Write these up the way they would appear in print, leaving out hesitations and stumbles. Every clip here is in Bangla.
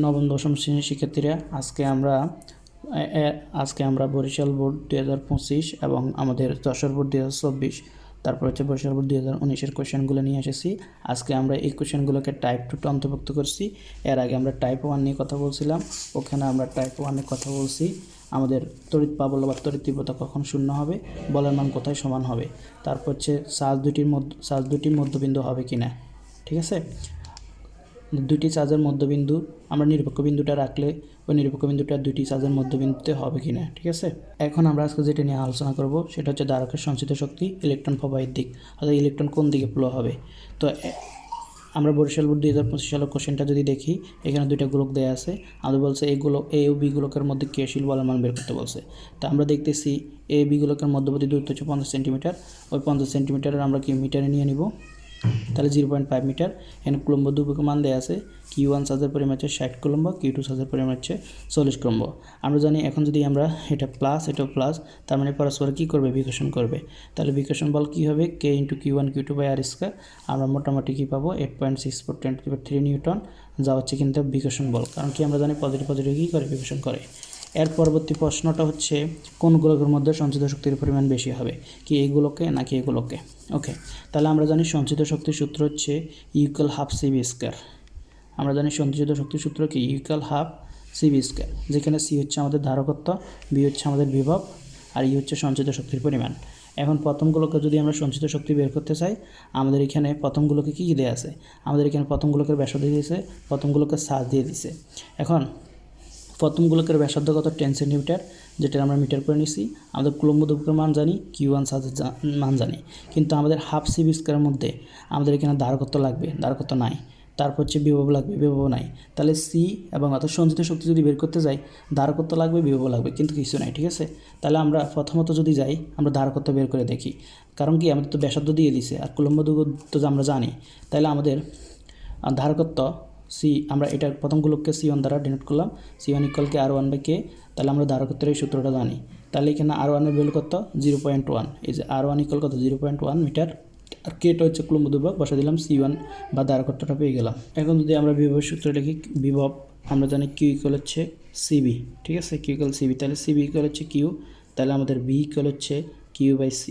নবম দশম শ্রেণীর শিক্ষার্থীরা আজকে আমরা বরিশাল বোর্ড 2025 এবং আমাদের যশোর বোর্ড 2024 তারপর হচ্ছে বরিশাল বোর্ড 2019-এর কোশ্চেনগুলো নিয়ে এসেছি। আজকে আমরা এই কোশ্চেনগুলোকে টাইপ 2 অন্তর্ভুক্ত করছি। এর আগে আমরা টাইপ 1 নিয়ে কথা বলছিলাম, ওখানে আমরা টাইপ 1 এর কথা বলছি আমাদের তড়িৎ প্রাবল্য বা তড়িৎ তীব্রতা কখন শূন্য হবে, বলের মান কোথায় সমান হবে, তারপর হচ্ছে চার্জ দুটির মধ্যবিন্দু হবে কিনা। ঠিক আছে, দুটি চার্জের মধ্যবিন্দু আমরা নিরপেক্ষ বিন্দুটা রাখলে ওই নিরপেক্ষ বিন্দুটা দুটি চার্জের মধ্যবিন্দুতে হবে কিনা। ঠিক আছে, এখন আমরা আজকে যেটা নিয়ে আলোচনা করব সেটা হচ্ছে ধারকের সঞ্চিত শক্তি, ইলেকট্রন প্রবাহের দিক, অর্থাৎ ইলেকট্রন কোন দিকে ফ্লো হবে। তো আমরা বরিশাল বোর্ড 2025 সালের কোশ্চেনটা যদি দেখি, এখানে দুইটা গোলক দেওয়া আছে, আমাদের বলছে এইগুলো এ ও বি গোলকের মধ্যে ক্রিয়াশীল বলের মান বের করতে বলছে। তো আমরা দেখতেছি এ বি গোলকের মধ্যবর্তী দূরত্ব হচ্ছে 50 সেন্টিমিটার। ওই 50 সেন্টিমিটারের আমরা কি মিটারে নিয়ে নিব, তাহলে 0.5 মিটার। এখানে কুলম্ব দুপক্ষের মান দেওয়া আছে, Q1 চার্জের পরিমাণ হচ্ছে 60 কুলম্ব, Q2 চার্জের পরিমাণ হচ্ছে 40 কুলম্ব। আমরা জানি এখন যদি আমরা এটা প্লাস এটা প্লাস, তার মানে পরস্পর কী করবে, বিকর্ষণ করবে। তাহলে বিকর্ষণ বল কী হবে, K × Q1 Q2/r²। আমরা মোটামুটি কী পাবো, 8.64 × 10⁻³ নিউটন, যা হচ্ছে কিন্তু বিকর্ষণ বল। কারণ কি আমরা জানি পজিটিভ কী করে, বিকর্ষণ করে। এর পরবর্তী প্রশ্নটা হচ্ছে কোন গোলকের মধ্যে সঞ্চিত শক্তির পরিমাণ বেশি হবে, কি এই গোলকে নাকি এই গোলকে। ওকে, তাহলে আমরা জানি সঞ্চিত শক্তির সূত্র হচ্ছে E=12 আমরা জানি সঞ্চিত শক্তির সূত্র কি, E=12 যেখানে সি হচ্ছে আমাদের ধারকত্ব, বি হচ্ছে আমাদের বিভব, আর ই হচ্ছে সঞ্চিত শক্তির পরিমাণ। এখন প্রথম গোলকে যদি আমরা সঞ্চিত শক্তি বের করতে চাই, আমাদের এখানে প্রথম গোলকে কী দেওয়া আছে, আমাদের এখানে প্রথম গোলকের ব্যাসার্ধ দিয়েছে, প্রথম গোলকের চার্জ দিয়ে দিয়েছে। এখন প্রথম গোলকের ব্যাসার্ধ কত, 10 সেন্টিমিটার, যেটা আমরা মিটার করে নিছি। আমাদের কুলম্ব দুপক্ষের মান জানি, Q1 চার্জের মান জানি, কিন্তু আমাদের হাফ C² মধ্যে আমাদের এখানে ধারকত্ব লাগবে, ধারকত্ব নাই। তারপর হচ্ছে বিভব লাগবে, বিভব নাই। তাহলে সি এবং অর্থাৎ সঞ্চিত শক্তি যদি বের করতে যাই, ধারকত্ব লাগবে, বিভব লাগবে, কিন্তু কিছু নাই। ঠিক আছে, তাহলে আমরা প্রথমত যদি যাই, আমরা ধারকত্ব বের করে দেখি। কারণ কি আমাদের তো ব্যাসার্ধ দিয়ে দিছে আর কুলম্ব দূরত্ব আমরা জানি, তাহলে আমাদের ধারকত্ব সি, আমরা এটা প্রথম গোলককে C1 দ্বারা ডিনোট করলাম, C1 = R1/K। তাহলে আমরা ধারকত্বের এই সূত্রটা জানি। তাহলে এখানে R1 এর ভ্যালু কত, 0.1। এই যে R1 = কত, 0.1 মিটার, আর কেটা হচ্ছে কুলম্ব দুর্ভক, বসা দিলাম C1 বা ধারকত্বটা পেয়ে গেলাম। এখন যদি আমরা বিভবের সূত্র লিখি, বিভব আমরা জানি Q হচ্ছে CB। ঠিক আছে, Q CB, তাহলে CB হচ্ছে Q, তাহলে আমাদের B হচ্ছে Q/C,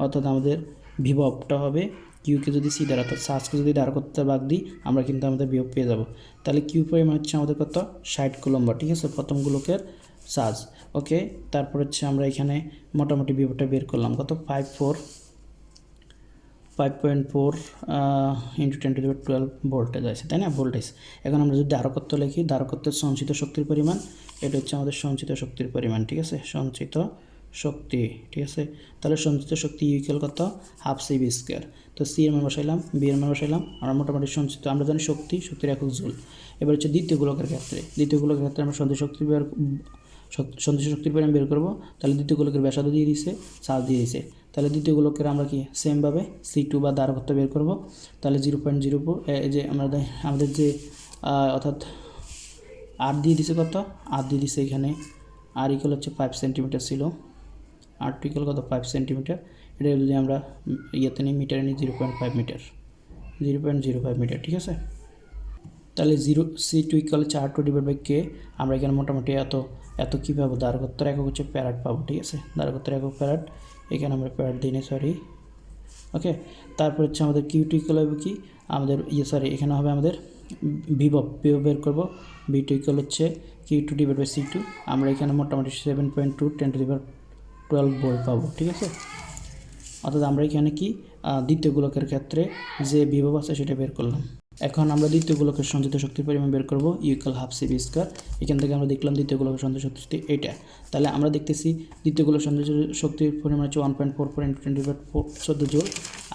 অর্থাৎ আমাদের বিভবটা হবে কিউকে যদি সি দ্বারা, অর্থাৎ চার্জকে যদি ধারকত্ব ভাগ দিই, আমরা কিন্তু আমাদের বিভব পেয়ে যাব। তাহলে কিউ পরিমাণ হচ্ছে আমাদের কত, 60 কুলম্ব। ঠিক আছে, প্রথম গোলকের চার্জ। ওকে, তারপর হচ্ছে আমরা এখানে মোটামুটি বিভবটা বের করলাম, কত, 5.4 × 10⁻12 ভোল্টেজ আছে, তাই না, ভোল্টেজ। এখন আমরা যদি ধারকত্ব লিখি, ধারকত্বের সঞ্চিত শক্তির পরিমাণ, এটা হচ্ছে আমাদের সঞ্চিত শক্তির পরিমাণ। ঠিক আছে, সঞ্চিত শক্তি। ঠিক আছে, তাহলে সঞ্চিত শক্তি কত, হাফ C²। তো সি এর মান বসাইলাম, বি এর মান বসাইলাম, আমরা মোটামুটি সঞ্চিত, আমরা জানি শক্তির একক জুল। এবার হচ্ছে দ্বিতীয় গোলকের ক্ষেত্রে আমরা সঞ্চিত শক্তির পরিমাণ বের করবো। তাহলে দ্বিতীয় গোলকের ব্যাসার্ধ দিয়ে দিছে, চার্জ দিয়ে দিছে। তাহলে দ্বিতীয় গোলকের আমরা কি সেমভাবে C2 বা ধারকত্ব বের করব। তাহলে 0.04, এই যে আমাদের যে অর্থাৎ আর দিয়ে দিছে, কত, আর দিয়ে দিছে এখানে, আর হচ্ছে 5 সেন্টিমিটার ছিল, আর কত, 5 সেন্টিমিটার। এটা যদি আমরা ইয়েতে নিই, মিটারে নিই, 0.5 মিটার, 0.05 মিটার। ঠিক আছে, তাহলে C2 = R2/K। আমরা এখানে মোটামুটি এত কী পাবো, ধারকত্বের একক হচ্ছে প্যারাড পাবো। ঠিক আছে, ধারকত্বের একক প্যারাড, এখানে আমরা প্যারাড দিই না, সরি। ওকে, তারপর হচ্ছে আমাদের Q2 হবে কি, আমাদের এখানে হবে আমাদের বিভব বের করবো। B2 হচ্ছে Q2/C2। আমরা এখানে মোটামুটি 7.2 × 10⁻12 ভোল্ট পাবো। ঠিক আছে, অর্থাৎ আমরা এখানে কি দ্বিতীয় গোলকের ক্ষেত্রে যে বিভব আছে সেটা বের করলাম। এখন আমরা দ্বিতীয় গোলকের সঞ্চিত শক্তির পরিমাণ বের করবো, E=12 C²। এখান থেকে আমরা দেখলাম দ্বিতীয় গোলকের সঞ্চিত শক্তি এইটা। তাহলে আমরা দেখতেছি দ্বিতীয় গোলকের সঞ্চিত শক্তির পরিমাণ হচ্ছে 1.44 × 10⁻14 জুল,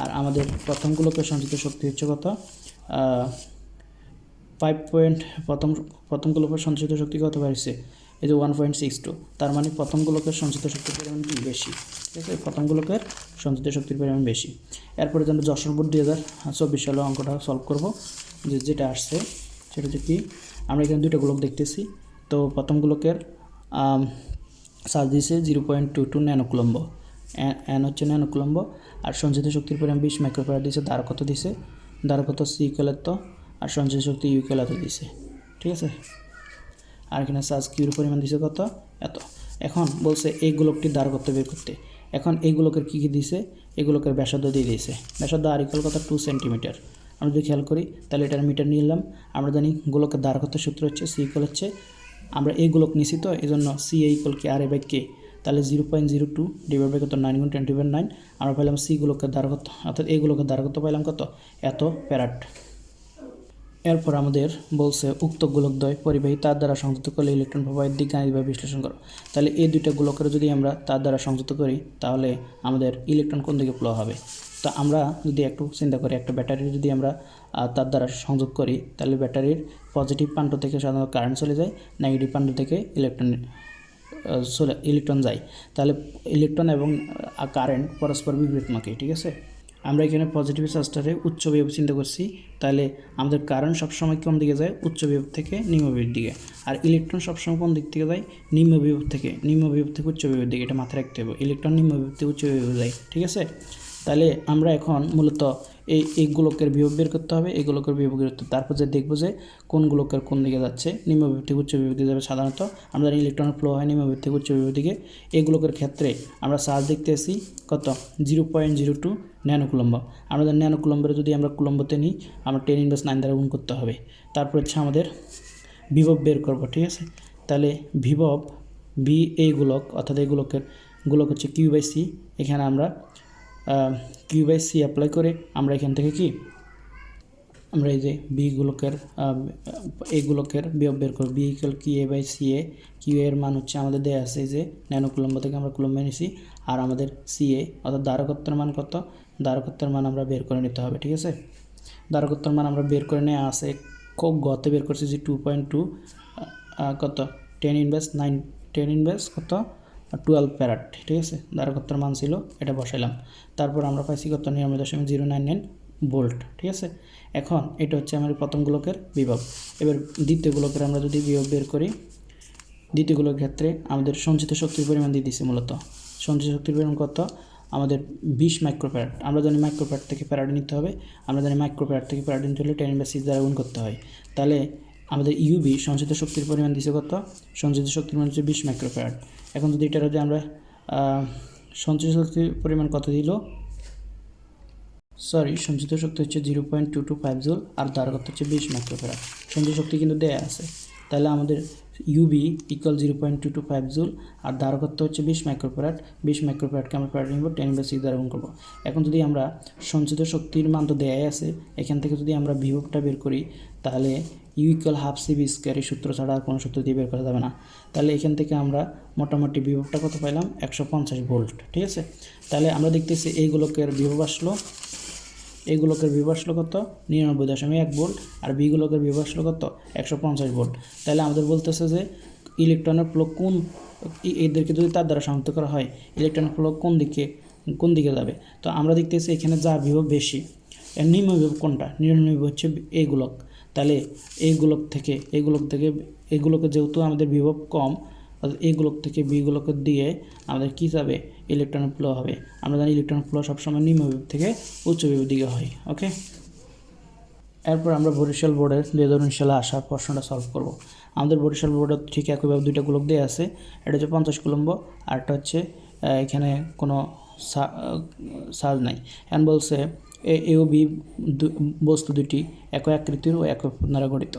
আর আমাদের প্রথম গোলকের সঞ্চিত শক্তি হচ্ছে কত, প্রথম গোলকের সঞ্চিত শক্তি কত বাড়ছে, এই যে 1.62। তার মানে প্রথম গোলকের সঞ্চিত শক্তির পরিমাণ বেশি। ঠিক আছে, প্রথম গোলকের সঞ্চিত শক্তির পরিমাণ বেশি। এরপরে আমরা যশোর বোর্ড 2024 সালে অঙ্কটা সলভ করব, যেটা আসছে সেটা হচ্ছে কি, আমরা এখানে দুইটা গোলক দেখতেছি। তো প্রথম গোলকের চার্জ দিয়েছে 0.22 ন্যানো কুলম্ব, এন হচ্ছে ন্যানো কুলম্ব, আর সঞ্চিত শক্তির পরিমাণ 20 মাইক্রোফ্যারাড দিয়েছে, ধারকত্ব C, আর সঞ্চিত শক্তি U দিয়েছে। ঠিক আছে, আর এখানে চার্জ কিউর পরিমাণ দিছে কত, এত। এখন বলছে এই গোলকটির ধারকত্ব বের করতে। এখন এই গোলকের কী কী দিছে, এই গোলকের ব্যাসার্ধ দিয়ে দিয়েছে। ব্যাসার্ধ আর ইকুয়াল কত, 2 সেন্টিমিটার। আমরা যদি খেয়াল করি তাহলে এটার মিটার নিয়ে নিলাম। আমরা জানি গোলকের ধারকত্বের সূত্র হচ্ছে সি ইকুয়াল হচ্ছে, আমরা এই গোলক নিছি তো এই জন্য সি ইকুয়াল কি আর এ বাই কে, তাহলে 0.02 ডিভাইড বাই কত 9 × 10⁹ আমরা পাইলাম সি গোলকের ধারকত্ব, অর্থাৎ এই গোলকের ধারকত্ব পাইলাম কত, এত ফ্যারাড। এরপর আমাদের বলছে উক্ত গোলকদ্বয় পরিবাহী তার দ্বারা সংযুক্ত করলে ইলেকট্রন প্রবাহের দিক গাণিতিকভাবে বিশ্লেষণ করো। তাহলে এই দুইটা গোলকের যদি আমরা তার দ্বারা সংযুক্ত করি তাহলে আমাদের ইলেকট্রন কোন দিকে ফ্লো হবে। তো আমরা যদি একটু চিন্তা করি, একটা ব্যাটারি যদি আমরা তার দ্বারা সংযোগ করি তাহলে ব্যাটারির পজিটিভ প্রান্ত থেকে সাধারণত কারেন্ট চলে যায়, নেগেটিভ প্রান্ত থেকে ইলেকট্রন যায়। তাহলে ইলেকট্রন এবং কারেন্ট পরস্পর বিপরীতমুখী, ঠিক আছে। আমরা এখানে পজিটিভ চার্জটারে উচ্চ বিভব চিন্তা করছি, তাহলে আমাদের কারেন্ট সবসময় কোন দিকে যায়, উচ্চ বিভব থেকে নিম্ন বিভবের দিকে, আর ইলেকট্রন সবসময় কোন দিক থেকে যায়, নিম্ন বিভব থেকে উচ্চ বিভবের দিকে। এটা মাথায় রাখতে হবে, ইলেকট্রন নিম্ন বিভব থেকে উচ্চ বিভবে যায়, ঠিক আছে। তাহলে আমরা এখন মূলত এই গোলকের বিভব বের করতে হবে, এই গোলকের বিভব বের করতে, তারপর যে দেখবো যে কোন গোলকের কোন দিকে যাচ্ছে, নিম্ন বিভব থেকে উচ্চ বিভব দিকে যাবে। সাধারণত আমরা ইলেকট্রনের ফ্লো হয় নিম্ন বিভব থেকে উচ্চ বিভব দিকে। এই গোলকের ক্ষেত্রে আমরা চার্জ দেখতে আসি কত, 0.02 ন্যানোকুলম্ব। আমাদের ন্যানোকুলম্বের যদি আমরা কুলম্বতে নিই, আমরা 10⁻9 দ্বারা গুণ করতে হবে। তারপর হচ্ছে আমাদের বিভব বের করব, ঠিক আছে। তাহলে বিভব বি এই গোলক, অর্থাৎ এই গোলক হচ্ছে কিউ/সি। এখানে আমরা কিউ/সি অ্যাপ্লাই করে আমরা এখান থেকে কি আমরা এই যে বি গোলকের এই গোলকের বিভব বের করব। B equal কিউ/সি/এ। কিউ এর মান হচ্ছে আমাদের দেয়া আছে যে ন্যানোকুলম্ব থেকে আমরা কুলম্বে নিছি, আর আমাদের সি/এ অর্থাৎ ধারকত্বের মান কত, ধারকত্বের মান আমরা বের করে নিতে হবে, ঠিক আছে। ধারকত্বের মান আমরা বের করে নেওয়া আছে, গতে বের করছি যে 2.2 কত 10⁻9 কত 12 ফ্যারাড, ঠিক আছে। ধারকত্বের মান ছিল, এটা বসাইলাম। তারপর আমরা পাইছি কত 99.099 ভোল্ট, ঠিক আছে। এখন এটা হচ্ছে আমার প্রথম গোলকের বিভব। এবার দ্বিতীয় গোলকের আমরা যদি বিভব বের করি, দ্বিতীয় গোলকের ক্ষেত্রে আমাদের সঞ্চিত শক্তির পরিমাণ দিয়ে দিচ্ছে। মূলত সঞ্চিত শক্তির পরিমাণ কত, আমাদের 20 মাইক্রোফ্যারাড। আমরা জানি মাইক্রোফ্যারাড থেকে ফ্যারাড নিতে হবে, আমরা জানি মাইক্রোফ্যারাড থেকে ফ্যারাড নিতে হলে 10⁻6 দ্বারা গুণ করতে হয়। তাহলে আমাদের ইউবি সঞ্চিত শক্তির পরিমাণ দিচ্ছে কত, সঞ্চিত শক্তির পরিমাণ হচ্ছে 20 মাইক্রোফ্যারাড। এখন যদি এটার যদি আমরা সঞ্চিত শক্তির পরিমাণ কত দিল, সঞ্চিত শক্তি হচ্ছে 0.225 জুল, আর ধারকত্ব হচ্ছে 20 মাইক্রোফ্যারাড। সঞ্চিত শক্তি কিন্তু দেয়া আছে। তাহলে আমাদের ইউবি ইকুয়াল 0.225 জুল, আর ধারকত্ব হচ্ছে 20 মাইক্রোফ্যারাড। 20 মাইক্রোফ্যারাডকে আমরা ফ্যারাড নিব, 10⁻6 দ্বারা গুণ করবো। এখন যদি আমরা সঞ্চিত শক্তির মান তো দেয়াই আছে, এখান থেকে যদি আমরা বিভবটা বের করি তাহলে U equal half C V square, এই সূত্র ছাড়া আর কোনো সূত্র দিয়ে বের করা যাবে না। তাহলে এখান থেকে আমরা মোটামুটি বিভবটা কত পাইলাম, 150 ভোল্ট, ঠিক আছে। তাহলে আমরা দেখতেছি এই গোলকের বিভব আসলো, এই গোলকের বিভব আসলো কত 99.1 ভোল্ট, আর বি গোলকের বিভব আসলো কত 150 ভোল্ট। তাহলে আমাদের বলতেছে যে ইলেকট্রনের ফ্লো কোন, এদেরকে যদি তার দ্বারা সংযুক্ত করা হয় ইলেকট্রনের ফ্লো কোন দিকে যাবে। তো আমরা দেখতেছি এখানে যার বিভব বেশি, এর নিম্ন বিভব কোনটা, নিম্ন বিভব হচ্ছে এই গোলক। তাহলে এই গোলকে যেহেতু আমাদের বিভব কম, এই গোলক থেকে বি গোলকের দিয়ে আমাদের কী যাবে, ইলেকট্রনের ফ্লো হবে। আমরা জানি ইলেকট্রন ফ্লো সবসময় নিম্ন বিভব থেকে উচ্চ বিভব দিকে হয়, ওকে। এরপর আমরা বরিশাল বোর্ডের 2019 সালে আসা প্রশ্নটা সলভ করব। আমাদের বরিশাল বোর্ডের ঠিক একইভাবে দুইটা গোলক দেওয়া আছে, এটা হচ্ছে 50 কুলম্ব, আর একটা হচ্ছে এখানে কোনো চার্জ নাই। এখন বলছে এ ও বি বস্তু দুটি একই আকৃতির ও একই দ্বারা গঠিত।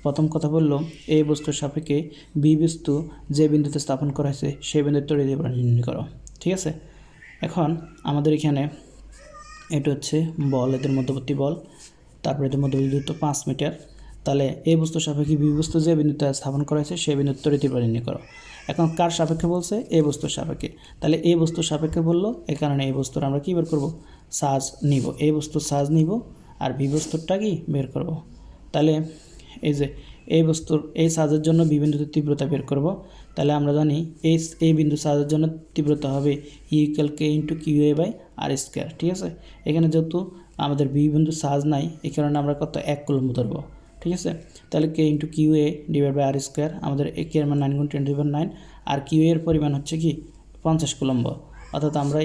প্রথম কথা বললো এই বস্তুর সাপেক্ষে বি বস্তু যে বিন্দুতে স্থাপন করা হয়েছে সেই বিন্দুর তড়িৎ নির্ণয় করো, ঠিক আছে। এখন আমাদের এখানে এটা হচ্ছে বল, এদের মধ্যবর্তী বল, তারপরে এদের মধ্যবর্তী দূরত্ব 5 মিটার। তাহলে এই বস্তুর সাপেক্ষে বি বস্তু যে বিন্দুতে স্থাপন করা হয়েছে সেই বিন্দুর তড়িৎ নির্ণয় করো। এখন কার সাপেক্ষে বলছে, এই বস্তুর সাপেক্ষে। তাহলে এই বস্তুর সাপেক্ষে বললো, এই কারণে এই বস্তুর আমরা কি বের করব, চার্জ নিব, এই বস্তুর চার্জ নিব, আর বি বস্তুরটা কি বের করব। তাহলে এই যে এই বস্তুর এই চার্জের জন্য বি বিন্দুতে তীব্রতা বের করব। তাহলে আমরা জানি এই বিন্দু চার্জের জন্য তীব্রতা হবে E equal K into Q এ বাই আর স্কোয়ার, ঠিক আছে। এখানে যেহেতু আমাদের বি বিন্দু চার্জ নাই, এই কারণে আমরা কত 1 কুলম্ব ধরবো, ঠিক আছে। তাহলে K into Q A divide by R square, আমাদের এ কে এর মান 9 × 10⁹, আর কিউ এর পরিমাণ হচ্ছে কি 50 কুলম্ব। অর্থাৎ আমরা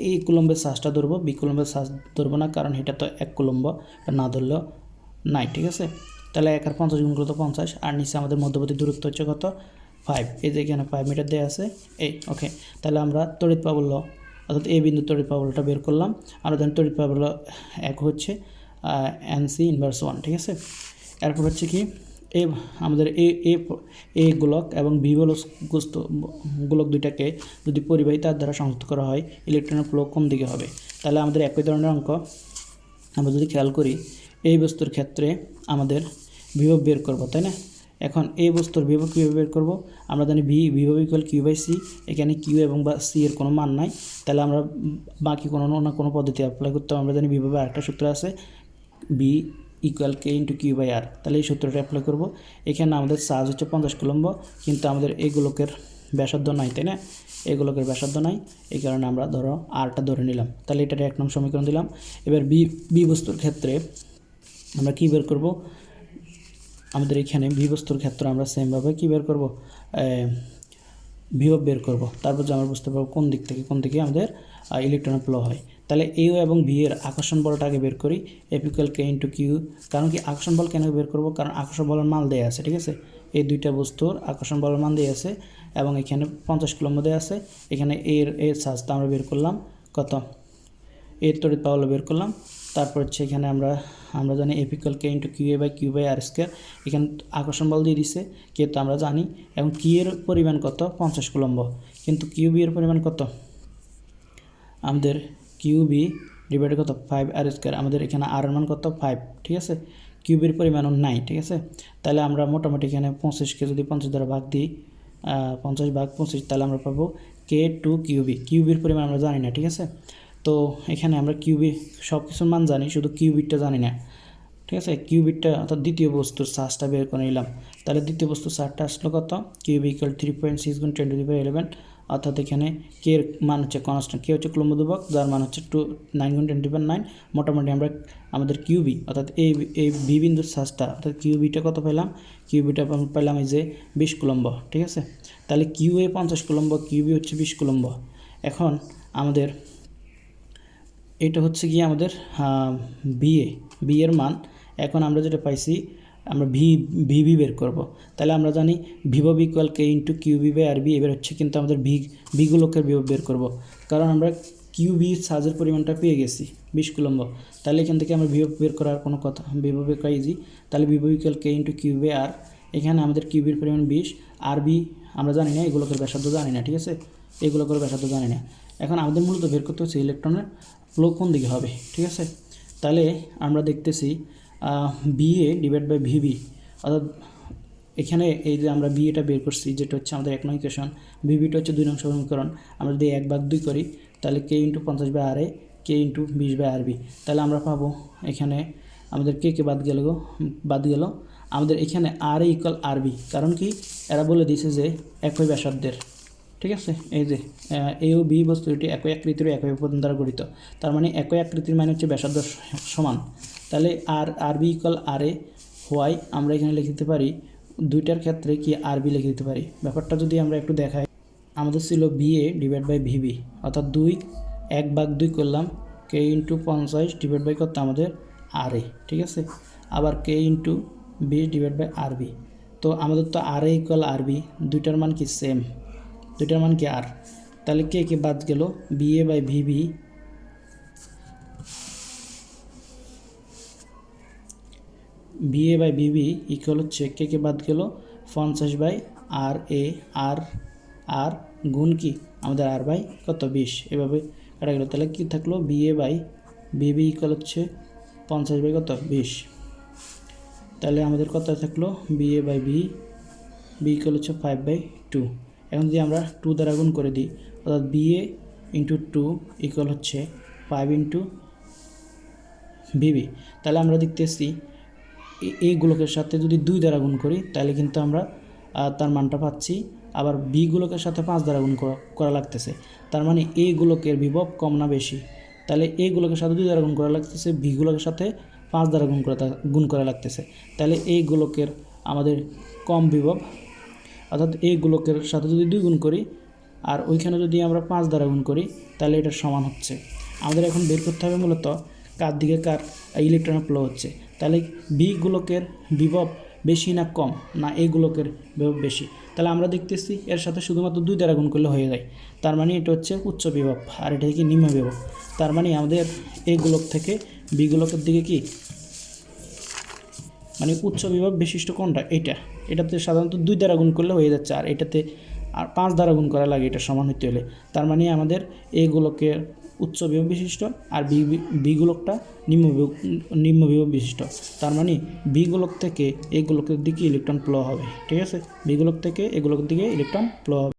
এই কুলম্বের চার্জটা ধরবো, বি কুলম্বের চার্জ ধরবো না, কারণ এটা তো 1 কুলম্ব, এটা না ধরলেও নাই, ঠিক আছে। তাহলে 1 আর 50 গুণ করলে তো 50, আর নিচে আমাদের মধ্যবর্তী দূরত্ব হচ্ছে কত 5, এই যে এখানে 5 মিটার দেওয়া আছে এই। ওকে, তাহলে আমরা তড়িৎ প্রাবল্য অর্থাৎ এই বিন্দু তড়িৎ প্রাবল্যটা বের করলাম। আমরা জানি তড়িৎ প্রাবল্য এক হচ্ছে NC ইনভার্স 1, ঠিক আছে। এরপর হচ্ছে কি এ আমাদের এ গোলক এবং বি গোলক দুইটাকে যদি পরিবাহী তার দ্বারা সংযুক্ত করা হয়, ইলেকট্রনের ফ্লো কোন দিকে হবে। তাহলে আমাদের একই ধরনের অঙ্ক আমরা যদি খেয়াল করি, এই বস্তুর ক্ষেত্রে আমাদের বিভব বের করব, তাই না। এখন এই বস্তুর বিভব কীভাবে বের করব, আমরা জানি বিভব ইকুয়াল Q/C, এখানে Q এবং বা C এর কোনো মান নাই, তাহলে আমরা বাকি কোনো পদ্ধতি অ্যাপ্লাই করতে হবে। আমরা জানি বিভবে আরেকটা সূত্র আছে B ইকুয়াল K × Q/R, তাহলে এই সূত্রটা অ্যাপ্লাই করব। এখানে আমাদের চার্জ হচ্ছে 50 কুলম্ব, কিন্তু আমাদের এই গোলকের ব্যাসার্ধ নাই, তাই না, এই গোলকের ব্যাসার্ধ নাই, এই কারণে আমরা ধরো আরটা ধরে নিলাম। তাহলে এটার 1 নং সমীকরণ দিলাম। এবার বি বস্তুর ক্ষেত্রে আমরা কী বের করব, আমাদের এখানে বি বস্তুর ক্ষেত্রে আমরা সেমভাবে কী বের করব, বিভব বের করব। তারপর যে আমরা বুঝতে পারবো কোন দিকে আমাদের ইলেকট্রনের ফ্লো হয়। তাহলে এ এবং বি এর আকর্ষণ বলটা আগে বের করি, F = K × Q। কারণ কি আকর্ষণ বল কেন বের করব, কারণ আকর্ষণ বলের মান দেওয়া আছে, ঠিক আছে। এই দুইটা বস্তুর আকর্ষণ বলের মান দেওয়া আছে এবং এখানে 50 কুলম্ব দেওয়া আছে। এখানে এর চার্জটা আমরা বের করলাম কত, এর তড়িৎ প্রাবল্য বের করলাম। তারপর হচ্ছে এখানে আমরা জানি F = K × Q/R²। এখানে আকর্ষণ বল দিয়ে দিছে কে, তো আমরা জানি। এবং কি এর পরিমাণ কত 50 কুলম্ব, কিন্তু QB এর পরিমাণ কত, আমাদের QB ডিভাইডেড কত 5R²। আমাদের এখানে R এর মান কত 5, ঠিক আছে। QB এর পরিমাণও নাই, ঠিক আছে। তাহলে আমরা মোটামুটি এখানে 25কে যদি 50 দ্বারা ভাগ দিই, 50 ভাগ 25, তাহলে আমরা পাবো K2QB। QB এর পরিমাণ আমরা জানি না, ঠিক আছে। তো এখানে আমরা QB সব কিছুর মান জানি, শুধু কিউবিটটা জানি না, ঠিক আছে। কিউবিটটা অর্থাৎ দ্বিতীয় বস্তুর চার্জটা বের করে নিলাম। তাহলে দ্বিতীয় বস্তুর চার্জটা আসলো কত, QB = 3.6 × 10⁻11, অর্থাৎ এখানে কে এর মান হচ্ছে কনস্ট্যান্ট, কে হচ্ছে কুলম্ব ধ্রুবক, যার মান হচ্ছে 9 × 10⁻9। মোটামুটি আমরা আমাদের QB অর্থাৎ এই বি বিন্দুর চার্জটা অর্থাৎ QBটা কত পেলাম, QBটা পেলাম এই যে 20 কুলম্ব, ঠিক আছে। তাহলে QA 50 কুলম্ব, QB হচ্ছে 20 কুলম্ব। এখন আমাদের এটা হচ্ছে গিয়ে আমাদের বি এর মান। এখন আমরা যেটা পাইছি, আমরা ভিবি বের করব। তাহলে আমরা জানি বিভব ইকুয়াল K × Q/RB। এবার হচ্ছে কিন্তু আমাদের বি গোলকের বিভব বের করব, কারণ আমরা QB চার্জের পরিমাণটা পেয়ে গেছি 20 কুলম্ব। তাহলে এখান থেকে আমরা বিভব বের করার কোনো কথা, বিভব বের করা ইজি। তাহলে বিভব ইকুয়াল K × Q/R। এখানে আমাদের কিউবির পরিমাণ 20, RB আমরা জানি না, এগুলোকের ব্যাসার্ধ জানি না, ঠিক আছে, এগুলোকের ব্যাসার্ধ জানি না। এখন আমাদের মূলত বের করতে হচ্ছে ইলেকট্রনের ফ্লো কোন দিকে হবে, ঠিক আছে। তাহলে আমরা দেখতেছি BA / VB, অর্থাৎ এখানে এই যে আমরা বিএটা বের করছি, যেটা হচ্ছে আমাদের 1 নং ইকুয়েশন, ভিবিটা হচ্ছে 2 নং সমীকরণ। আমরা যদি 1/2 করি, তাহলে K × 50/RA, K × 20/RB। তাহলে আমরা পাবো এখানে আমাদের কে বাদ গেল, আমাদের এখানে RA = RB। কারণ কি, এরা বলে দিয়েছে যে একই ব্যাসার্ধের, ঠিক আছে। এই যে এ ও বি বস্তু দুটি একই আকৃতির একই উপাদান দ্বারা গঠিত, তার মানে একই আকৃতির মানে হচ্ছে ব্যাসার্ধ সমান। তাহলে RB = RA হোয়াই আমরা এখানে লিখে দিতে পারি, দুইটার ক্ষেত্রে কি RB লিখে দিতে পারি। ব্যাপারটা যদি আমরা একটু দেখাই, আমাদের ছিল BA / VB, অর্থাৎ 1/2 করলাম K × 50 কত আমাদের RA, ঠিক আছে। আবার K × 20/RB। তো আমাদের তো RA = RB, দুইটার মান কি সেম, দুইটার মান কি R। তাহলে কে বাদ গেল, BA/VB ইকুয়াল হচ্ছে কে বাদ গেল 50/RA, আর গুণ কি আমাদের R/ কত 20, এভাবে কাটা গেল। তাহলে কি থাকলো, BA/VB ইকুয়াল হচ্ছে 50/ কত 20। তাহলে আমাদের কত থাকলো, BA/VB ইকুয়াল হচ্ছে 5/2। এখন যদি আমরা 2 দ্বারা গুণ করে দিই, অর্থাৎ BA × 2 ইকুয়াল হচ্ছে 5 × VB। তাহলে আমরা দেখতেছি এই গোলকের সাথে যদি 2 দ্বারা গুণ করি, তাহলে কিন্তু আমরা তার মানটা পাচ্ছি। আবার বি গোলকের সাথে 5 দ্বারা গুণ করা লাগতেছে, তার মানে এই গোলকের বিভব কম না বেশি। তাহলে এই গোলকের সাথে 2 দ্বারা গুণ করা লাগতেছে, বি গোলকের সাথে 5 দ্বারা গুণ করা লাগতেছে। তাহলে এই গোলকের আমাদের কম বিভব, অর্থাৎ এই গোলকের সাথে যদি 2 গুণ করি আর ওইখানে যদি আমরা 5 দ্বারা গুণ করি, তাহলে এটার সমান হচ্ছে। আমাদের এখন বের করতে হবে মূলত কার দিকে কার ইলেকট্রনের ফ্লো হচ্ছে। তাহলে বি গোলকের বিভব বেশি না কম, না এই গোলকের বিভব বেশি। তাহলে আমরা দেখতেছি এর সাথে শুধুমাত্র 2 দ্বারা গুণ করলে হয়ে যায়। তার মানে এটা হচ্ছে উচ্চ বিভব আর এটা কি নিম্ন বিভব। তার মানে আমাদের এই গোলক থেকে বি গোলকের দিকে কি মানে উচ্চ বিভব বিশিষ্ট কোনটা, এটাতে সাধারণত 2 দ্বারা গুণ করলে হয়ে যাচ্ছে, আর এটাতে আর 5 দ্বারা গুণ করা লাগে এটা সমান হতে হলে। তার মানে আমাদের এই গোলকের উচ্চ বিভব বিশিষ্ট আর বি গোলকটা নিম্ন বিভব বিশিষ্ট। তার মানে বি গোলক থেকে এই গোলকের দিকে ইলেকট্রন ফ্লো হবে, ঠিক আছে, বি গোলক থেকে এই গোলকের দিকে ইলেকট্রন ফ্লো হবে।